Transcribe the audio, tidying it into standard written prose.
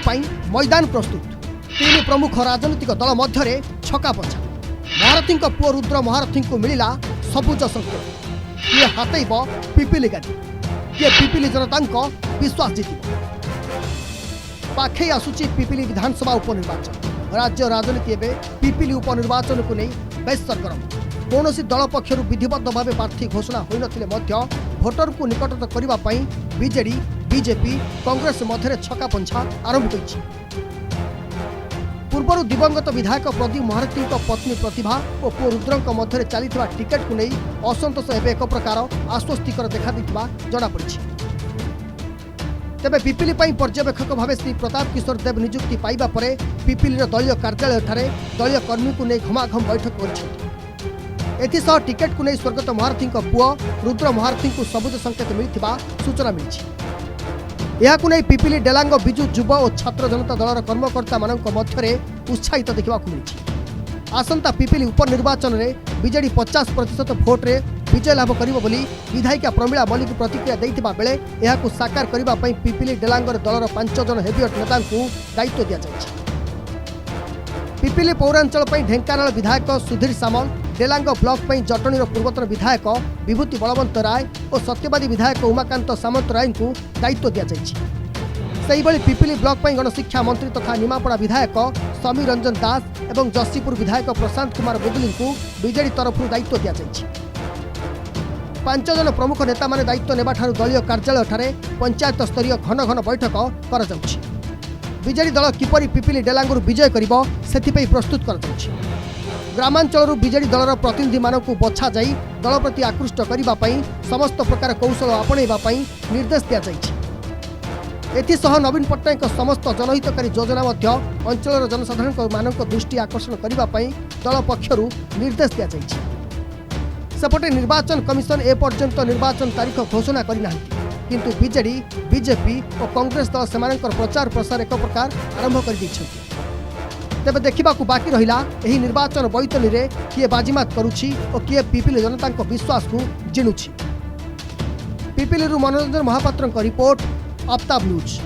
मैदान प्रस्तुत। तीन प्रमुख राजनीतिक दल मध्य छकापछा। महारथी पुओ रुद्र महारथी को मिला सबुज संकेत। किए हाथेब पिपिली गादी, किए पिपिली जनता विश्वास जीत। पाखे आसुची पिपिली विधानसभा उपनिर्वाचन। राज्य राजनीति एवं पिपिली उपनिर्वाचन को नहीं बेस सरगरम। कौन दल पक्षर विधिबद्ध भाव प्रार्थी घोषणा हो भोटर को निकटस्थ करने बीजेडी बीजेपी कांग्रेस मध्य छकापंछा आरंभ होइछि। पूर्व दिवंगत विधायक प्रदीप महारथी पत्नी प्रतिभा और पुओ रुद्र मध्य चली टिकेट को नहीं असंतोष एवं एक प्रकार आश्वस्तिकर देखा जनापड़ी। तेबे पिपिली पर्यवेक्षक भाव श्री प्रताप किशोर देव नियुक्ति पाइबा परे पिपिली दलीय कार्यालय ठारे दलीय कर्मी को नहीं घमाघम बैठक कर टिकेट को नहीं स्वर्गत महारथी पुओ रुद्र महारथी को सबुज संकेत मिलता सूचना मिली। यहां नहीं पिपिली डेलांग बिजु युव और छात्र जनता दलर कर्मकर्ता मध्य उत्साहित देखा मिली। आसंता पिपिली उपनिर्वाचन में बीजेडी 50% भोट रे विजय लाभ करिबो बोली विधायिका प्रमीला मल्लिक प्रतिक्रिया देइतिबा बेले एहाकु साकार करिबा पई पिपिली डेलांगर दलर 5 जन हेवियट नेता को दायित्व दिया जायछि। पिपिली पौरांचल पई ढेंकानाल विधायक सुधीर सामल, डेलांग ब्लॉक पई जटणीर पूर्वतन विधायक विभूति बलवंत राय और सत्यवादी विधायक उमाकांत सामंत राय को दायित्व दिया जायछि। सेहिबळी पिपिली ब्लॉक पई गणशिक्षा मंत्री तथा निमापड़ा विधायक समीर रंजन दास एवं जस्सीपुर विधायक प्रशांत कुमार बुदली को बीजेडी तरफ दायित्व दिया जायछि। 5 जन प्रमुख नेता माने दायित्व नेबा ठारू दलीय कार्यालय ठारे पंचायत स्तरीय घन घन बैठक करा जाउछि। बीजेडी दल किपरि पिपिली डेलांगुर विजय करिबो सेथिपई प्रस्तुत करा जाउछि। ग्रामांचल बीजेडी दलर प्रतिनिधि मानक बछा जाई दल प्रति आकृष्ट करिबा पई समस्त प्रकार कौशल आपणैबा पई निर्देश दिया जाइछि। एथिसह नवीन पट्टनायक समस्त जनहितकारी योजना मध्य अंचल जनसाधारण मानक दृष्टि आकर्षण करिबा पई दल पक्षरु निर्देश दिया जाइछि। सेपटे निर्वाचन कमिशन एपर्यंत निर्वाचन तारीख घोषणा करना किंतु बीजेडी बीजेपी और कांग्रेस दल सेमानकर प्रचार प्रसार एक प्रकार आरंभ कर दैछथि। तेबे देखा बाकी रहिला एही निर्वाचन बैतनी रे किए बाजीमात करुछि और किए पिपिली जनता विश्वास को जिणुछि। पिपिली मनोरंजन महापात्र रिपोर्ट, आफ्ताब न्यूज।